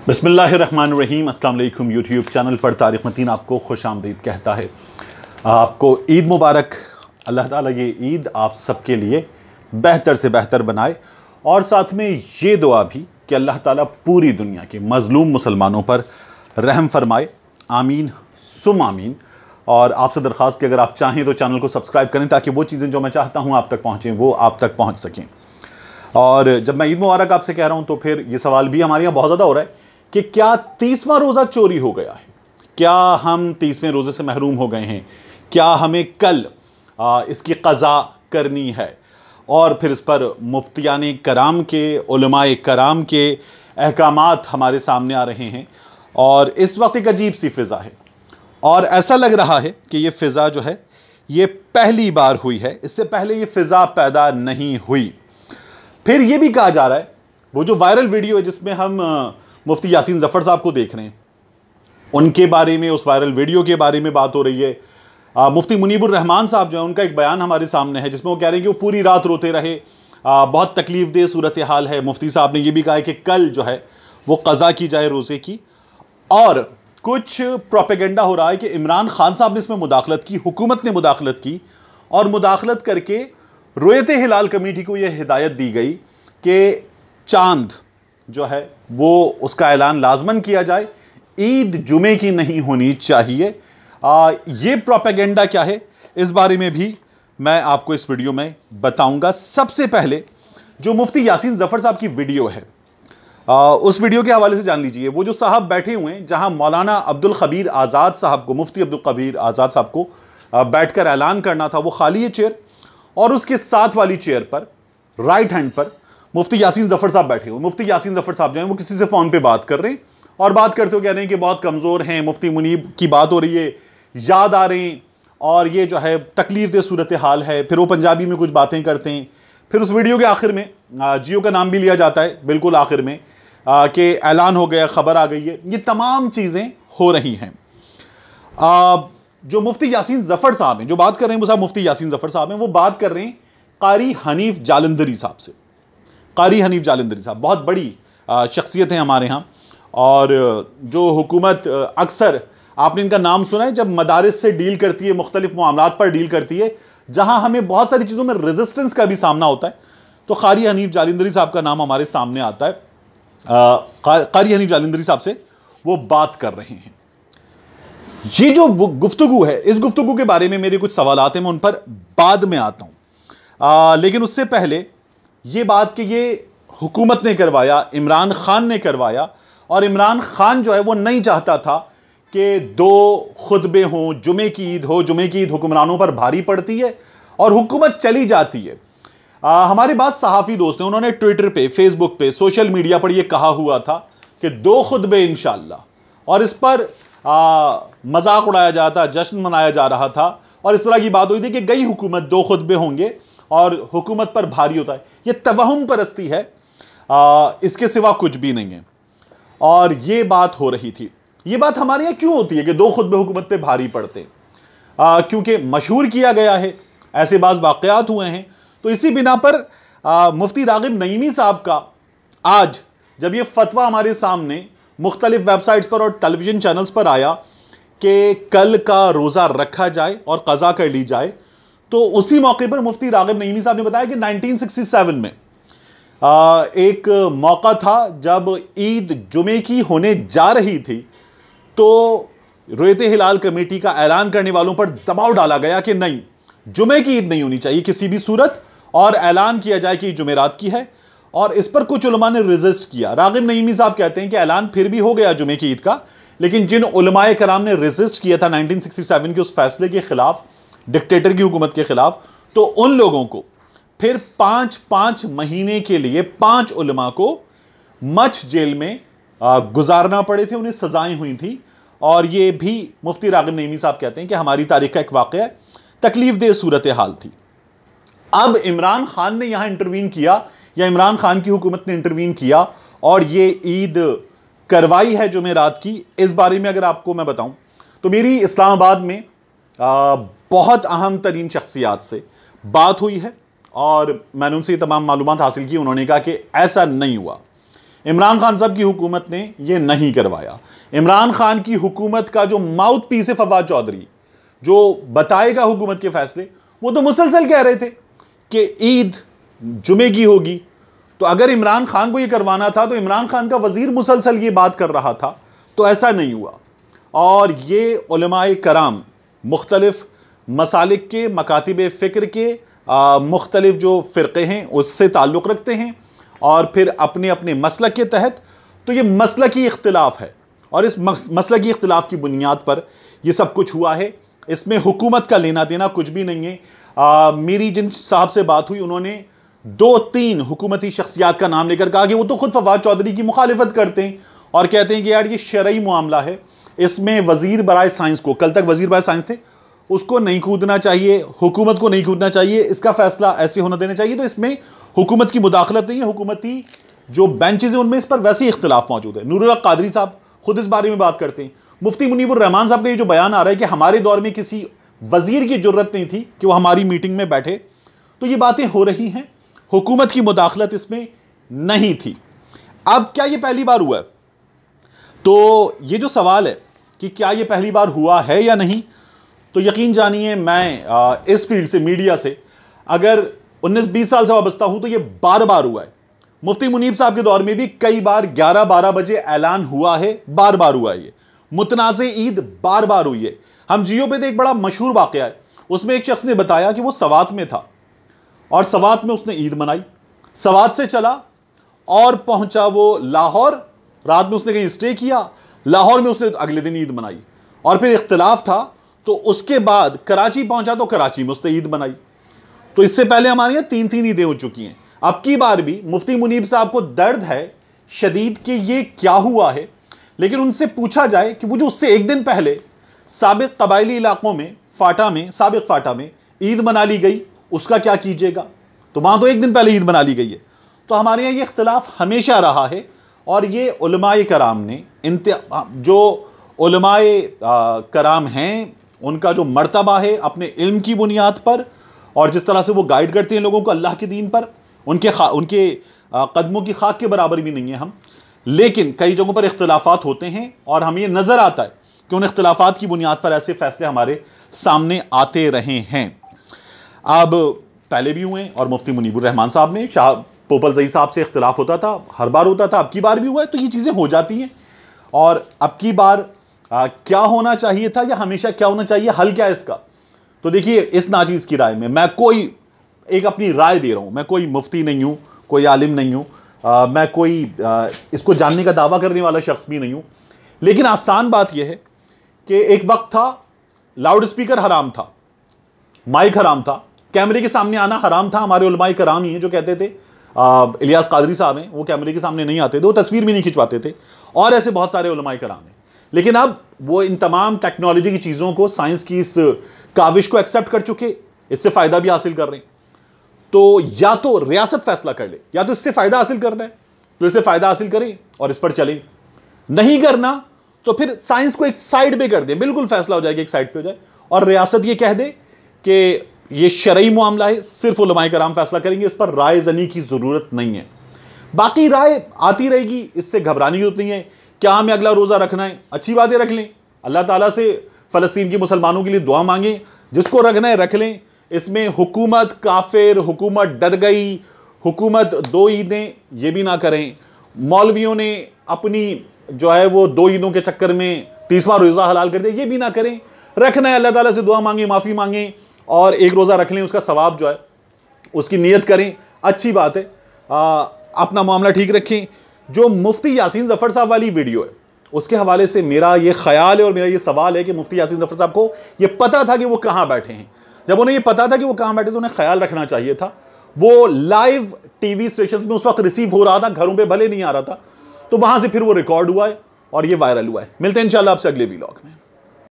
बिस्मिल्लाहिर्रहमानिर्रहीम। अस्सलाम वालेकुम। यूट्यूब चैनल पर तारिक मतीन आपको खुश आमदीद कहता है। आपको ईद मुबारक। अल्लाह ताला ये ईद आप सबके लिए बेहतर से बेहतर बनाए और साथ में ये दुआ भी कि अल्लाह ताला पूरी दुनिया के मज़लूम मुसलमानों पर रहम फरमाए। आमीन सुम आमीन। और आपसे दरख्वास्त कि अगर आप चाहें तो चैनल को सब्सक्राइब करें ताकि वो चीज़ें जो मैं चाहता हूँ आप तक पहुँचें वो आप तक पहुँच सकें। और जब मैं ईद मुबारक आपसे कह रहा हूँ तो फिर ये सवाल भी हमारे यहाँ बहुत ज़्यादा हो रहा है कि क्या 30वां रोज़ा चोरी हो गया है, क्या हम 30वें रोज़े से महरूम हो गए हैं, क्या हमें कल इसकी क़ज़ा करनी है। और फिर इस पर मुफ्तियान कराम के उलमाए कराम के अहकामात हमारे सामने आ रहे हैं और इस वक्त एक अजीब सी फ़िज़ा है और ऐसा लग रहा है कि ये फ़िज़ा जो है ये पहली बार हुई है, इससे पहले ये फ़िज़ा पैदा नहीं हुई। फिर ये भी कहा जा रहा है वो जो वायरल वीडियो है जिसमें हम मुफ्ती यासीन ज़फ़र साहब को देख रहे हैं, उनके बारे में, उस वायरल वीडियो के बारे में बात हो रही है। मुफ्ती मुनीबुर रहमान साहब जो है उनका एक बयान हमारे सामने है जिसमें वो कह रहे हैं कि वो पूरी रात रोते रहे, बहुत तकलीफ़ दे सूरत हाल है। मुफ्ती साहब ने ये भी कहा है कि कल जो है वो क़ज़ा की जाए रोज़े की। और कुछ प्रोपेगेंडा हो रहा है कि इमरान खान साहब ने इसमें मुदाखलत की, हुकूमत ने मुदाखलत की और मुदाखलत करके रोयत हिलाल कमेटी को यह हिदायत दी गई कि चांद जो है वो उसका ऐलान लाजमन किया जाए, ईद जुमे की नहीं होनी चाहिए। ये प्रोपेगेंडा क्या है इस बारे में भी मैं आपको इस वीडियो में बताऊंगा। सबसे पहले जो मुफ्ती यासीन ज़फ़र साहब की वीडियो है उस वीडियो के हवाले से जान लीजिए। वो जो साहब बैठे हुए हैं जहां मौलाना अब्दुल खबीर आज़ाद साहब को, मुफ्ती अब्दुल खबीर आज़ाद साहब को बैठकर ऐलान करना था, वो खाली है चेयर और उसके साथ वाली चेयर पर राइट हैंड पर मुफ्ती यासीन ज़फ़र साहब बैठे हुए। मुफ्ती यासीन ज़फ़र साहब जो हैं वो किसी से फ़ोन पे बात कर रहे हैं और बात करते हुए कह रहे हैं कि बहुत कमज़ोर हैं, मुफ्ती मुनीब की बात हो रही है, याद आ रहे हैं और ये जो है तकलीफ़ दे सूरत हाल है। फिर वो पंजाबी में कुछ बातें करते हैं। फिर उस वीडियो के आखिर में जियो का नाम भी लिया जाता है बिल्कुल आखिर में कि ऐलान हो गया, ख़बर आ गई है। ये तमाम चीज़ें हो रही हैं। जो मुफ्ती यासीन ज़फ़र साहब हैं जो बात कर रहे हैं वो साहब मुफ्ती यासीन ज़फ़र साहब हैं, वो बात कर रहे हैं कारी हनीफ जालंधरी साहब से। कारी हनीफ जालंधरी साहब बहुत बड़ी शख्सियत हैं हमारे यहाँ और जो हुकूमत अक्सर आपने इनका नाम सुना है जब मदारिस से डील करती है, मुख्तलिफ मामलात पर डील करती है जहाँ हमें बहुत सारी चीज़ों में रेजिस्टेंस का भी सामना होता है, तो कारी हनीफ जालंधरी साहब का नाम हमारे सामने आता है। कारी हनीफ जालंधरी साहब से वो बात कर रहे हैं। ये जो गुफ्तगू है, इस गुफ्तगू के बारे में मेरे कुछ सवालात हैं, मैं उन पर बाद में आता हूँ। लेकिन उससे पहले ये बात कि ये हुकूमत ने करवाया, इमरान खान ने करवाया और इमरान खान जो है वो नहीं चाहता था कि दो खुतबे हों, जुमे की ईद हो। जुमे की ईद हुक्मरानों पर भारी पड़ती है और हुकूमत चली जाती है। हमारे पास सहाफ़ी दोस्त हैं, उन्होंने ट्विटर पे, फेसबुक पे, सोशल मीडिया पर यह कहा हुआ था कि दो खुतबे इंशाअल्लाह, और इस पर मजाक उड़ाया जाता, जश्न मनाया जा रहा था और इस तरह की बात हुई थी कि गई हुकूमत, दो खुतबे होंगे और हुकूमत पर भारी होता है। यह तवहुम परस्ती है, इसके सिवा कुछ भी नहीं है। और ये बात हो रही थी। ये बात हमारे यहाँ क्यों होती है कि दो खुतबे हुकूमत पे भारी पड़ते हैं? क्योंकि मशहूर किया गया है, ऐसे बाज़ वाक़यात हुए हैं। तो इसी बिना पर मुफ्ती राग़िब नईमी साहब का आज जब ये फतवा हमारे सामने मुख्तलिफ वेबसाइट्स पर और टेलीविज़न चैनल्स पर आया कि कल का रोज़ा रखा जाए और क़ज़ा कर ली जाए, तो उसी मौके पर मुफ्ती राग़िब नईमी साहब ने बताया कि 1967 में एक मौका था जब ईद जुमे की होने जा रही थी, तो रोयत हिलाल कमेटी का ऐलान करने वालों पर दबाव डाला गया कि नहीं, जुमे की ईद नहीं होनी चाहिए किसी भी सूरत, और ऐलान किया जाए कि जुमेरात की है। और इस पर कुछ उलमा ने रेजिस्ट किया। राग़िब नईमी साहब कहते हैं कि ऐलान फिर भी हो गया जुमे की ईद का, लेकिन जिन उलमाए कराम ने रेजिस्ट किया था 1967 के उस फैसले के खिलाफ, डिक्टेटर की हुकूमत के खिलाफ, तो उन लोगों को फिर 5 महीने के लिए 5 उलमा को मच जेल में गुजारना पड़े थे, उन्हें सजाएं हुई थी। और ये भी मुफ्ती राग़िब नईमी साहब कहते हैं कि हमारी तारीख का एक वाक़या, तकलीफ़ दे सूरत हाल थी। अब इमरान खान ने यहां इंटरवीन किया या इमरान खान की हुकूमत ने इंटरवीन किया और ये ईद करवाई है जुमेरात की। इस बारे में अगर आपको मैं बताऊं तो मेरी इस्लामाबाद में बहुत अहम तरीन शख्सियात से बात हुई है और मैंने उनसे तमाम मालूमात हासिल की। उन्होंने कहा कि ऐसा नहीं हुआ। इमरान खान साहब की हुकूमत ने यह नहीं करवाया। इमरान खान की हुकूमत का जो माउथ पीस है फवाद चौधरी, जो बताएगा हुकूमत के फैसले, वो तो मुसलसल कह रहे थे कि ईद जुमे की होगी। तो अगर इमरान खान को यह करवाना था तो इमरान खान का वजीर मुसलसल ये बात कर रहा था, तो ऐसा नहीं हुआ। और ये उलमाए कराम मुख्तलिफ मसालिक के, मकातिब फ़िक्र के मुख्तलिफ जो फ़िरक़े हैं उससे ताल्लुक़ रखते हैं और फिर अपने अपने मसलक के तहत, तो ये मसलकी इख्तिलाफ़ है और इस मसलकी इख्तिलाफ़ की बुनियाद पर ये सब कुछ हुआ है। इसमें हुकूमत का लेना देना कुछ भी नहीं है। मेरी जिन साहब से बात हुई उन्होंने 2-3 हुकूमती शख्सियात का नाम लेकर कहा कि वो तो खुद फवाद चौधरी की मुखालिफत करते हैं और कहते हैं कि यार ये शरई मामला है, इसमें वज़ीर बराए साइंस को, कल तक वज़ीर बराए साइंस थे, उसको नहीं कूदना चाहिए, हुकूमत को नहीं कूदना चाहिए, इसका फैसला ऐसे होना देना चाहिए। तो इसमें हुकूमत की मुदाखलत नहीं है, हुकूमती जो बेंचेज हैं उनमें इस पर वैसे ही इख्तिलाफ मौजूद है। नूरुल्लाह कादरी साहब खुद इस बारे में बात करते हैं। मुफ्ती मुनीबुर रहमान साहब का ये जो बयान आ रहा है कि हमारे दौर में किसी वज़ीर की ज़रूरत नहीं थी कि वो हमारी मीटिंग में बैठे, तो ये बातें हो रही हैं, हुकूमत की मुदाखलत इसमें नहीं थी। अब क्या ये पहली बार हुआ है? तो ये जो सवाल है कि क्या ये पहली बार हुआ है या नहीं, तो यकीन जानिए मैं इस फील्ड से, मीडिया से अगर 19-20 साल से वाबस्ता हूं तो ये बार बार हुआ है। मुफ्ती मुनीब साहब के दौर में भी कई बार 11-12 बजे ऐलान हुआ है, बार बार हुआ है। ये मुतनाज़े ईद बार बार हुई है। हम जियो पे तो एक बड़ा मशहूर वाक़या है, उसमें एक शख्स ने बताया कि वो सवात में था और सवात में उसने ईद मनाई, सवात से चला और पहुंचा वो लाहौर, रात में उसने कहीं स्टे किया, लाहौर में उसने अगले दिन ईद मनाई और फिर इख्तिलाफ था तो उसके बाद कराची पहुंचा तो कराची में उसने ईद मनाई। तो इससे पहले हमारे यहाँ 3-3 ईदें हो चुकी हैं। अब की बार भी मुफ्ती मुनीब साहब को दर्द है शदीद कि ये क्या हुआ है, लेकिन उनसे पूछा जाए कि वो जो उससे एक दिन पहले साबिक कबायली इलाकों में फाटा में, साबिक फाटा में ईद मना ली गई, उसका क्या कीजिएगा? तो वहाँ तो एक दिन पहले ईद मना ली गई है। तो हमारे यहाँ ये इख्तिलाफ हमेशा रहा है और ये उलमाए कराम ने, जो उलमाए कराम हैं उनका जो मर्तबा है अपने इल्म की बुनियाद पर और जिस तरह से वो गाइड करते हैं लोगों को अल्लाह के दीन पर, उनके कदमों की खाक के बराबर भी नहीं है हम। लेकिन कई जगहों पर इख्तिलाफात होते हैं और हमें ये नज़र आता है कि उन इख्तिलाफात की बुनियाद पर ऐसे फैसले हमारे सामने आते रहे हैं। अब पहले भी हुए और मुफ्ती मुनीबुर रहमान साहब ने शाह पोपल जई साहब से इख्तिलाफ होता था, हर बार होता था, अब की बार भी हुआ है। तो ये चीज़ें हो जाती हैं और अब की बार क्या होना चाहिए था या हमेशा क्या होना चाहिए, हल क्या है इसका? तो देखिए, इस नाचीज़ की राय में मैं कोई एक अपनी राय दे रहा हूँ, मैं कोई मुफ्ती नहीं हूँ, कोई आलिम नहीं हूँ, मैं कोई इसको जानने का दावा करने वाला शख्स भी नहीं हूँ। लेकिन आसान बात यह है कि एक वक्त था लाउड स्पीकर हराम था, माइक हराम था, कैमरे के सामने आना हराम था। हमारे उलमाए कराम ही हैं जो कहते थे, इलियास कादरी साहब हैं, वो कैमरे के सामने नहीं आते थे, वो तस्वीर भी नहीं खिंचवाते थे और ऐसे बहुत सारे उलमाए कराम हैं। लेकिन अब वो इन तमाम टेक्नोलॉजी की चीज़ों को, साइंस की इस काविश को एक्सेप्ट कर चुके, इससे फ़ायदा भी हासिल कर रहे हैं। तो या तो रियासत फैसला कर ले, या तो इससे फ़ायदा हासिल करना है तो इससे फ़ायदा हासिल करें और इस पर चलें, नहीं करना तो फिर साइंस को एक साइड पे कर दें, बिल्कुल फैसला हो जाएगा, एक साइड पे हो जाए और रियासत ये कह दे कि ये शरई मामला है, सिर्फ उलमाए कराम फैसला करेंगे, इस पर राय जनी की ज़रूरत नहीं है। बाकी राय आती रहेगी, इससे घबराने की जरूरत नहीं है। क्या हमें अगला रोज़ा रखना है? अच्छी बात है, रख लें, अल्लाह ताला से फ़लस्तीन के मुसलमानों के लिए दुआ मांगें, जिसको रखना है रख लें। इसमें हुकूमत काफिर, हुकूमत डर गई, हुकूमत 2 ईदें, ये भी ना करें। मौलवियों ने अपनी जो है वो 2 ईदों के चक्कर में 30वां रोज़ा हलाल कर दिया, ये भी ना करें। रखना है, अल्लाह ताला से दुआ मांगें, माफ़ी मांगें और एक रोज़ा रख लें, उसका सवाब जो है उसकी नीयत करें, अच्छी बात है। अपना मामला ठीक रखें। जो मुफ्ती यासीन ज़फ़र साहब वाली वीडियो है उसके हवाले से मेरा ये ख्याल है और मेरा ये सवाल है कि मुफ्ती यासीन ज़फ़र साहब को ये पता था कि वो कहाँ बैठे हैं। जब उन्हें ये पता था कि वो कहाँ बैठे तो उन्हें ख्याल रखना चाहिए था। वो लाइव टीवी स्टेशंस में उस वक्त रिसीव हो रहा था, घरों पे भले नहीं आ रहा था, तो वहाँ से फिर वो रिकॉर्ड हुआ है और ये वायरल हुआ है। मिलते हैं इंशाल्लाह आपसे अगले व्लॉग में।